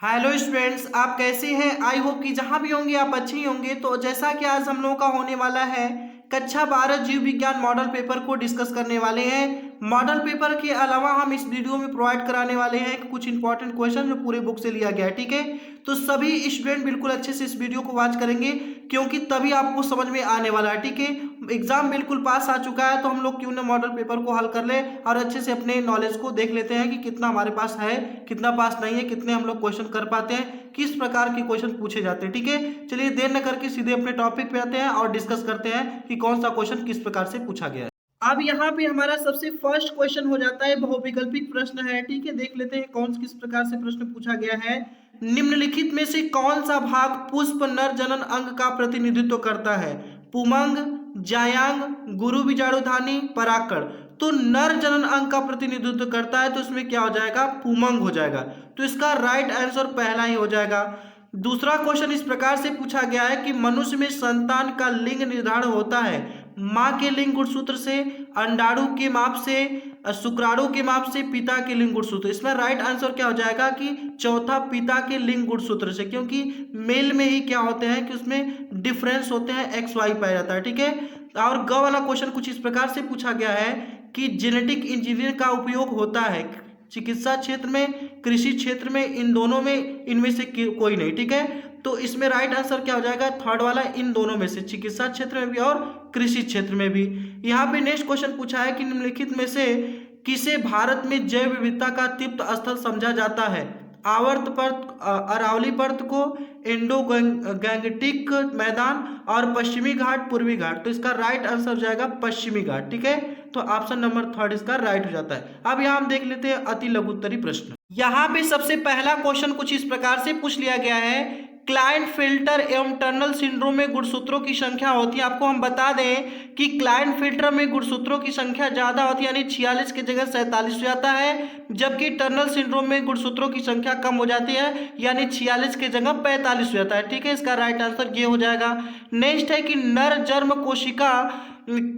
Hello students, आप कैसे हैं। आई होप कि जहां भी होंगे आप अच्छे ही होंगे। तो जैसा कि आज हम लोगों का होने वाला है कक्षा 12 जीव विज्ञान मॉडल पेपर को डिस्कस करने वाले हैं। मॉडल पेपर के अलावा हम इस वीडियो में प्रोवाइड कराने वाले हैं कुछ इंपॉर्टेंट क्वेश्चन जो पूरे बुक से लिया गया है। ठीक है, तो सभी स्टूडेंट बिल्कुल अच्छे से इस वीडियो को वॉच करेंगे क्योंकि तभी आपको समझ में आने वाला है। ठीक है, एग्जाम बिल्कुल पास आ चुका है तो हम लोग क्यों ना मॉडल पेपर को हल कर ले और अच्छे से अपने नॉलेज को देख लेते हैं कि कितना हमारे पास है, कितना पास नहीं है, कितने हम लोग क्वेश्चन कर पाते हैं, किस प्रकार के क्वेश्चन पूछे जाते हैं। ठीक है, चलिए देर न करके सीधे अपने टॉपिक पे आते हैं और डिस्कस करते हैं कि कौन सा क्वेश्चन किस प्रकार से पूछा गया है। अब यहाँ पे हमारा सबसे फर्स्ट क्वेश्चन हो जाता है, बहुविकल्पिक प्रश्न है। ठीक है, देख लेते हैं कौन किस प्रकार से प्रश्न पूछा गया है। निम्नलिखित में से कौन सा भाग पुष्प नर जनन अंग का प्रतिनिधित्व करता है। पुमंग, जायांग, गुरु बीजाणुधानी, पराकड़। तो नर जनन अंग का प्रतिनिधित्व करता है तो इसमें क्या हो जाएगा, पुमंग हो जाएगा। तो इसका राइट आंसर पहला ही हो जाएगा। दूसरा क्वेश्चन इस प्रकार से पूछा गया है कि मनुष्य में संतान का लिंग निर्धारण होता है मां के लिंग गुणसूत्र से, अंडाणु के माप से, शुक्राणु के माप से, पिता के लिंग गुणसूत्र। इसमें राइट आंसर क्या हो जाएगा कि चौथा, पिता के लिंग गुणसूत्र से, क्योंकि मेल में ही क्या होते हैं कि उसमें डिफरेंस होते हैं, एक्स वाई पाया जाता है। ठीक है, और ग वाला क्वेश्चन कुछ इस प्रकार से पूछा गया है कि जेनेटिक इंजीनियरिंग का उपयोग होता है चिकित्सा क्षेत्र में, कृषि क्षेत्र में, इन दोनों में, इनमें से कोई नहीं। ठीक है, तो इसमें राइट आंसर क्या हो जाएगा, थर्ड वाला, इन दोनों में से, चिकित्सा क्षेत्र में भी और कृषि क्षेत्र में भी। यहाँ पे नेक्स्ट क्वेश्चन पूछा है कि निम्नलिखित में से किसे भारत में जैव विविधता का तीर्थ स्थल समझा जाता है। आवर्त पर्वत, अरावली पर्वत को, इंडो गैंगटिक मैदान और पश्चिमी घाट, पूर्वी घाट। तो इसका राइट आंसर हो जाएगा पश्चिमी घाट। ठीक है, तो ऑप्शन नंबर थर्ड इसका राइट हो जाता है। अब यहाँ हम देख लेते हैं अति लघुत्तरी प्रश्न। यहाँ पे सबसे पहला क्वेश्चन कुछ इस प्रकार से पूछ लिया गया है, क्लाइंट-फिल्टर एवं टनल सिंड्रोम में गुणसूत्रों की संख्या होती है। आपको हम बता दें कि क्लाइंट-फिल्टर में गुणसूत्रों की संख्या ज्यादा होती है, यानी 46 की जगह 47 हो जाता है, जबकि टनल सिंड्रोम में गुणसूत्रों की संख्या कम हो जाती है, यानी 46 की जगह 45 हो जाता है। ठीक है, इसका राइट आंसर ये हो जाएगा। नेक्स्ट है कि नर जन्म कोशिका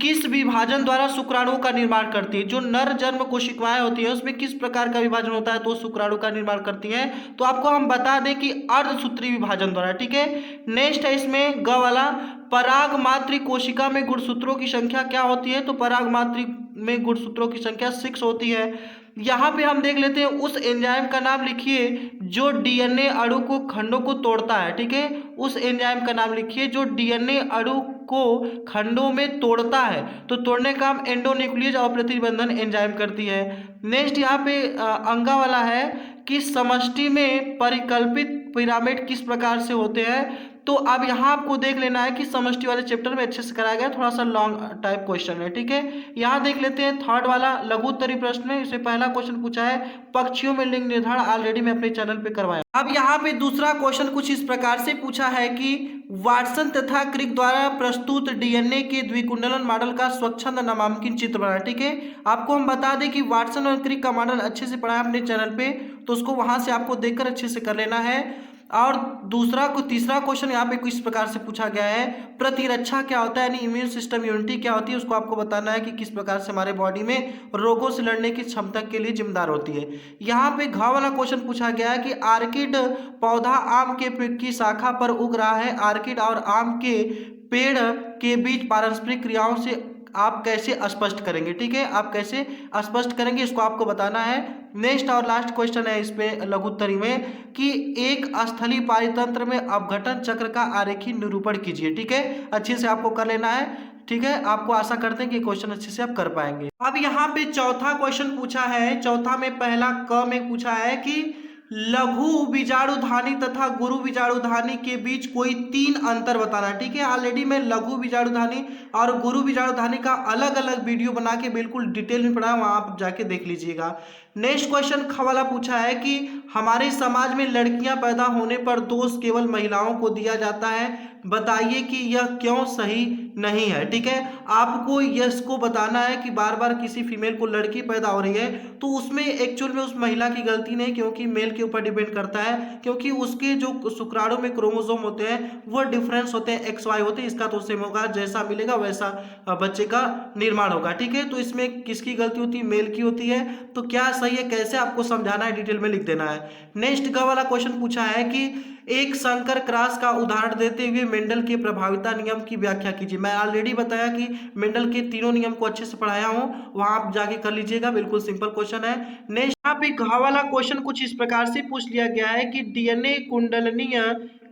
किस विभाजन द्वारा शुक्राणु का निर्माण करती है। जो नर जन्म कोशिकाएं होती है उसमें किस प्रकार का विभाजन होता है तो शुक्राणु का निर्माण करती हैं। तो आपको हम बता दें कि अर्धसूत्री विभाजन द्वारा। ठीक है, नेक्स्ट है इसमें ग वाला, पराग मातृ कोशिका में गुणसूत्रों की संख्या क्या होती है। तो पराग मातृ में गुणसूत्रों की संख्या 6 होती है। यहाँ पे हम देख लेते हैं उस एंजाइम का नाम लिखिए जो डीएनए अणु को खंडों को तोड़ता है। ठीक है, उस एंजाइम का नाम लिखिए जो डीएनए अणु को खंडों में तोड़ता है। तो तोड़ने का काम एंडोन्यूक्लियस और प्रतिबंधन एंजाइम करती है। नेक्स्ट यहाँ पे अंगा वाला है कि समष्टि में परिकल्पित पिरामिड किस प्रकार से होते हैं। तो अब यहाँ आपको देख लेना है कि समष्टि वाले चैप्टर में अच्छे से कराया गया, थोड़ा सा लॉन्ग टाइप क्वेश्चन है। ठीक है, यहाँ देख लेते हैं थर्ड वाला लघु उत्तरी प्रश्न में। इससे पहला क्वेश्चन पूछा है पक्षियों में लिंग निर्धारण, ऑलरेडी मैं अपने चैनल पे करवाया। अब यहाँ पे दूसरा क्वेश्चन कुछ इस प्रकार से पूछा है कि वाटसन तथा क्रिक द्वारा प्रस्तुत डीएनए के द्विकुंडलन मॉडल का स्वच्छंद नामांकित चित्र बना। ठीक है, आपको हम बता दें कि वाटसन और क्रिक का मॉडल अच्छे से पढ़ा है अपने चैनल पे, तो उसको वहां से आपको देखकर अच्छे से कर लेना है। और तीसरा क्वेश्चन यहाँ पे किस प्रकार से पूछा गया है, प्रतिरक्षा क्या होता है, यानी इम्यून सिस्टम यूनिटी क्या होती है, उसको आपको बताना है कि किस प्रकार से हमारे बॉडी में रोगों से लड़ने की क्षमता के लिए जिम्मेदार होती है। यहाँ पे घ वाला क्वेश्चन पूछा गया है कि आर्किड पौधा आम के पेड़ की शाखा पर उग रहा है, आर्किड और आम के पेड़ के बीच पारस्परिक क्रियाओं से आप कैसे स्पष्ट करेंगे। ठीक है, आप कैसे स्पष्ट करेंगे इसको आपको बताना है। नेक्स्ट और लास्ट क्वेश्चन है इस पे लघुत्तरी में कि एक स्थलीय पारितंत्र में अपघटन चक्र का आरेखी निरूपण कीजिए। ठीक है, अच्छे से आपको कर लेना है। ठीक है, आपको आशा करते हैं कि क्वेश्चन अच्छे से आप कर पाएंगे। अब यहाँ पे चौथा क्वेश्चन पूछा है, चौथा में पहला क में पूछा है कि लघु बीजाणुधानी तथा गुरु बीजाणुधानी के बीच कोई 3 अंतर बताना। ठीक है, ऑलरेडी मैं लघु बीजाणुधानी और गुरु बीजाणुधानी का अलग अलग वीडियो बना के बिल्कुल डिटेल में पढ़ा, वहां आप जाके देख लीजिएगा। नेक्स्ट क्वेश्चन ख वाला पूछा है कि हमारे समाज में लड़कियां पैदा होने पर दोष केवल महिलाओं को दिया जाता है, बताइए कि यह क्यों सही नहीं है। ठीक है, आपको यस को बताना है कि बार बार किसी फीमेल को लड़की पैदा हो रही है तो उसमें एक्चुअल में उस महिला की गलती नहीं, क्योंकि मेल के ऊपर डिपेंड करता है, क्योंकि उसके जो शुक्राणु में क्रोमोसोम होते हैं वो डिफरेंस होते हैं, एक्स वाई होते हैं, इसका तो सेम होगा, जैसा मिलेगा वैसा बच्चे का निर्माण होगा। ठीक है, तो इसमें किसकी गलती होती है, मेल की होती है। तो क्या सही है, कैसे आपको समझाना है, डिटेल में लिख देना है। नेक्स्ट का वाला क्वेश्चन पूछा है कि एक संकर क्रॉस का उदाहरण देते हुए मेंडल के प्रभाविता नियम की व्याख्या कीजिए। मैं ऑलरेडी बताया कि मेंडल के तीनों नियम को अच्छे से पढ़ाया हूं, वहां आप जाके कर लीजिएगा, बिल्कुल सिंपल क्वेश्चन है। नेक्स्ट यहाँ पे घ वाला क्वेश्चन कुछ इस प्रकार से पूछ लिया गया है कि डीएनए कुंडलनीय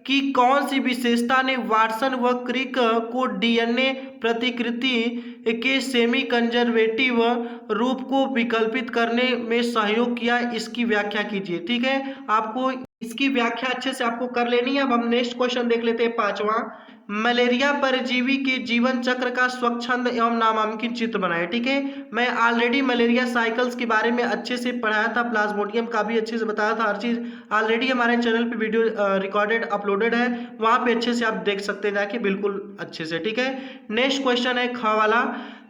की कौन सी विशेषता ने वाटसन व क्रिक को डीएनए प्रतिकृति के सेमी कंजर्वेटिव रूप को विकल्पित करने में सहयोग किया, इसकी व्याख्या कीजिए। ठीक है, आपको इसकी व्याख्या अच्छे से आपको कर लेनी है। अब हम नेक्स्ट क्वेश्चन देख लेते हैं, पांचवा। मलेरिया परजीवी के जीवन चक्र का स्वच्छंद एवं नामांकित चित्र बनाए। ठीक है, मैं ऑलरेडी मलेरिया साइकिल्स के बारे में अच्छे से पढ़ाया था, प्लाज्मोडियम का भी अच्छे से बताया था, हर चीज ऑलरेडी हमारे चैनल पे वीडियो रिकॉर्डेड अपलोडेड है, वहां पे अच्छे से आप देख सकते हैं जाके, बिल्कुल अच्छे से। ठीक है, नेक्स्ट क्वेश्चन है ख वाला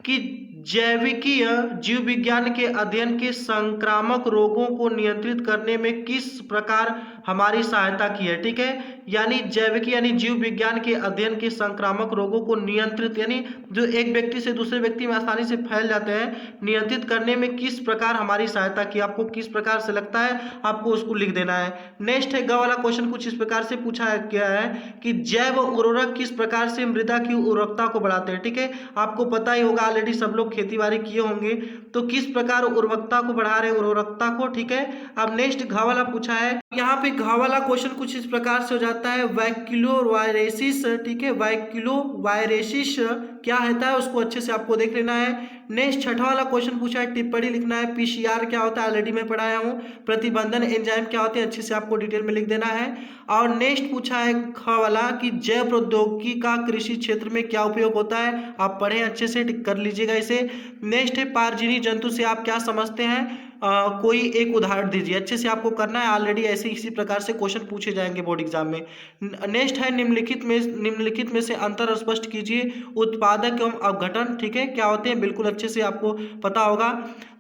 कि जैविकीय जीव विज्ञान के अध्ययन के संक्रामक रोगों को नियंत्रित करने में किस प्रकार हमारी सहायता की है। ठीक है, यानी जैविकी यानी जीव विज्ञान के अध्ययन के संक्रामक रोगों को नियंत्रित, यानी जो एक व्यक्ति से दूसरे व्यक्ति में आसानी से फैल जाते हैं, नियंत्रित करने में किस प्रकार हमारी सहायता की, आपको किस प्रकार से लगता है, आपको उसको लिख देना है। नेक्स्ट है ग वाला क्वेश्चन कुछ इस प्रकार से पूछा गया है कि जैव उर्वरक किस प्रकार से मृदा की उर्वरकता को बढ़ाते हैं। ठीक है, आपको पता ही होगा, ऑलरेडी सब लोग खेती बाड़ी किए होंगे, तो किस प्रकार उर्वरकता को बढ़ा रहे हैं, उर्वरकता को। ठीक है, अब नेक्स्ट घ वाला पूछा है, यहाँ पे घ वाला क्वेश्चन कुछ इस प्रकार से हो जाता है, वैक्यूलोवायरेसिस। ठीक है, वैक्यूलोवायरेसिस क्या होता है उसको अच्छे से आपको देख लेना है। नेक्स्ट छठा वाला क्वेश्चन पूछा है, टिप्पणी लिखना है। पीसीआर क्या होता है, ऑलरेडी मैं पढ़ाया हूँ। प्रतिबंधन एंजाइम क्या होते हैं, अच्छे से आपको डिटेल में लिख देना है। और नेक्स्ट पूछा है ख वाला कि जैव प्रौद्योगिकी का कृषि क्षेत्र में क्या उपयोग होता है, आप पढ़ें अच्छे से, कर लीजिएगा इसे। नेक्स्ट है पारजीवी जंतु से आप क्या समझते हैं, कोई एक उदाहरण दीजिए, अच्छे से आपको करना है, ऑलरेडी ऐसे इसी प्रकार से क्वेश्चन पूछे जाएंगे बोर्ड एग्जाम में। नेक्स्ट है निम्नलिखित में से अंतर स्पष्ट कीजिए। उत्पादक एवं अपघटन, ठीक है, क्या होते हैं, बिल्कुल अच्छे से आपको पता होगा।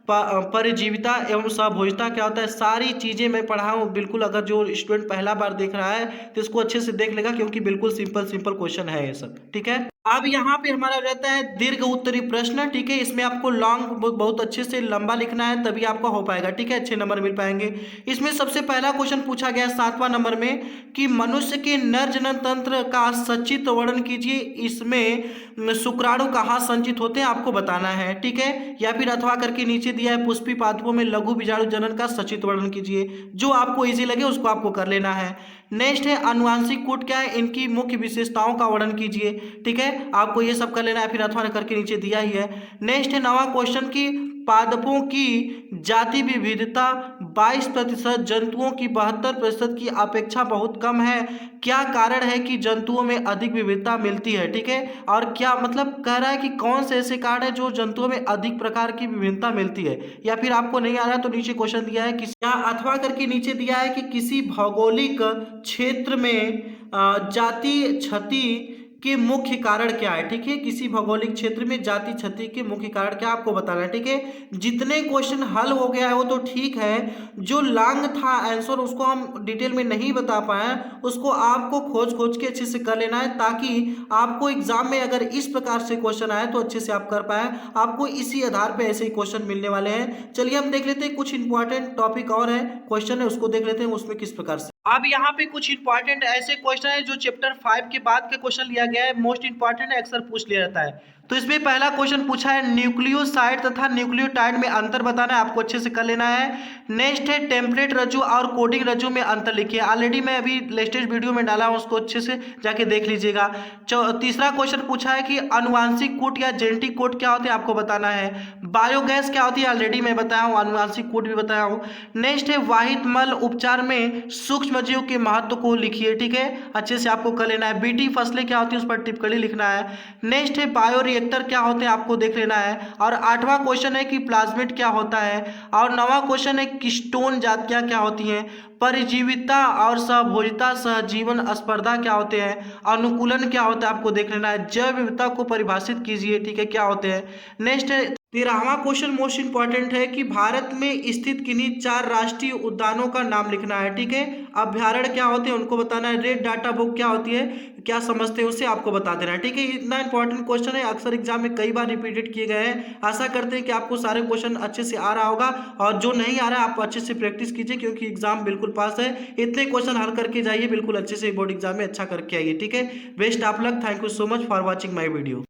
परिजीविता एवं सहभोजिता क्या होता है, सारी चीजें मैं पढ़ा हूँ, बिल्कुल अगर जो स्टूडेंट पहला बार देख रहा है तो इसको अच्छे से देख लेगा, क्योंकि बिल्कुल सिंपल क्वेश्चन है ये सब। ठीक है, अब यहाँ पे हमारा रहता है दीर्घ उत्तरी प्रश्न। ठीक है, इसमें आपको लॉन्ग बहुत अच्छे से लंबा लिखना है, तभी आपका हो पाएगा। ठीक है, अच्छे नंबर मिल पाएंगे। इसमें सबसे पहला क्वेश्चन पूछा गया 7वां नंबर में कि मनुष्य के नर जनन तंत्र का सचित्र वर्णन कीजिए, इसमें शुक्राणु कहाँ संचित होते हैं आपको बताना है। ठीक है, या फिर अथवा करके नीचे दिया है पुष्पी पादपों में लघु बीजाणु जनन का सचित्र वर्णन कीजिए, जो आपको इजी लगे उसको आपको कर लेना है। नेक्स्ट है अनुवांशिक कूट क्या है, इनकी मुख्य विशेषताओं का वर्णन कीजिए। ठीक है, आपको ये सब कर लेना है, फिर अथवा करके नीचे दिया ही है। नेक्स्ट है 9वां क्वेश्चन की पादपों की जाति विविधता 22%, जंतुओं की 72% की अपेक्षा बहुत कम है, क्या कारण है कि जंतुओं में अधिक विविधता मिलती है। ठीक है, और क्या मतलब कह रहा है कि कौन से ऐसे कारण है जो जंतुओं में अधिक प्रकार की विभिन्नता मिलती है, या फिर आपको नहीं आ रहा तो नीचे क्वेश्चन दिया है कि अथवा करके नीचे दिया है कि किसी भौगोलिक क्षेत्र में जाति क्षति के मुख्य कारण क्या है। ठीक है, किसी भौगोलिक क्षेत्र में जाति क्षति के मुख्य कारण क्या आपको बताना है। ठीक है, जितने क्वेश्चन हल हो गया है वो तो ठीक है, जो लॉन्ग था आंसर उसको हम डिटेल में नहीं बता पाए, उसको आपको खोज के अच्छे से कर लेना है, ताकि आपको एग्जाम में अगर इस प्रकार से क्वेश्चन आए तो अच्छे से आप कर पाए। आपको इसी आधार पर ऐसे ही क्वेश्चन मिलने वाले हैं। चलिए हम देख लेते हैं कुछ इंपॉर्टेंट टॉपिक और है, क्वेश्चन है उसको देख लेते हैं उसमें किस प्रकार से। अब यहाँ पे कुछ इंपॉर्टेंट ऐसे क्वेश्चन है जो चैप्टर 5 के बाद के क्वेश्चन लिया गया है, मोस्ट इंपॉर्टेंट अक्सर पूछ लिया जाता है। तो इसमें पहला क्वेश्चन पूछा है न्यूक्लियोसाइड तथा न्यूक्लियोटाइड में अंतर बताना है, आपको अच्छे से कर लेना है। नेक्स्ट है टेम्पलेट रज्जु और कोडिंग रज्जु में अंतर लिखिए, ऑलरेडी मैं अभी लेटेस्ट वीडियो में डाला हूँ, उसको अच्छे से जाके देख लीजिएगा। तीसरा क्वेश्चन पूछा है कि अनुवांशिक कूट या जेनेटिक कोड क्या होते हैं आपको बताना है। बायोगैस क्या होती है ऑलरेडी मैं बताया हूँ, अनुवांशिक कोड भी बताया हूँ। नेक्स्ट है वाहित मल उपचार में सूक्ष्म जीव के महत्व को लिखिए। ठीक है, अच्छे से आपको कर लेना है। बीटी फसलें क्या होती है उस पर टिप्पणी लिखना है। नेक्स्ट है बायो रिएक्टर क्या होते हैं आपको देख लेना है। और 8वां क्वेश्चन है कि प्लाज्मिड क्या होता है। और 9वां क्वेश्चन है किस्टोन जातियां क्या होती हैं। परिजीविता और सहभोजिता, सहजीवन, स्पर्धा क्या होते हैं, अनुकूलन क्या होता है आपको देख लेना है। जैव विविधता को परिभाषित कीजिए, ठीक है, क्या होते हैं। नेक्स्ट है 13वां क्वेश्चन, मोस्ट इंपॉर्टेंट है कि भारत में स्थित किन्हीं 4 राष्ट्रीय उद्यानों का नाम लिखना है, ठीक है। अभ्यारण्य क्या होते हैं उनको बताना है। रेड डाटा बुक क्या होती है, क्या समझते हैं उसे आपको बता देना है, ठीक है। इतना इंपॉर्टेंट क्वेश्चन है, अक्सर एग्जाम में कई बार रिपीटेड किए गए हैं। आशा करते हैं कि आपको सारे क्वेश्चन अच्छे से आ रहा होगा, और जो नहीं आ रहा है आप अच्छे से प्रैक्टिस कीजिए, क्योंकि एग्जाम बिल्कुल पास है। इतने क्वेश्चन हल करके जाइए, बिल्कुल अच्छे से बोर्ड एग्जाम में अच्छा करके आइए, ठीक है। Best of luck, thank you so much for watching my video.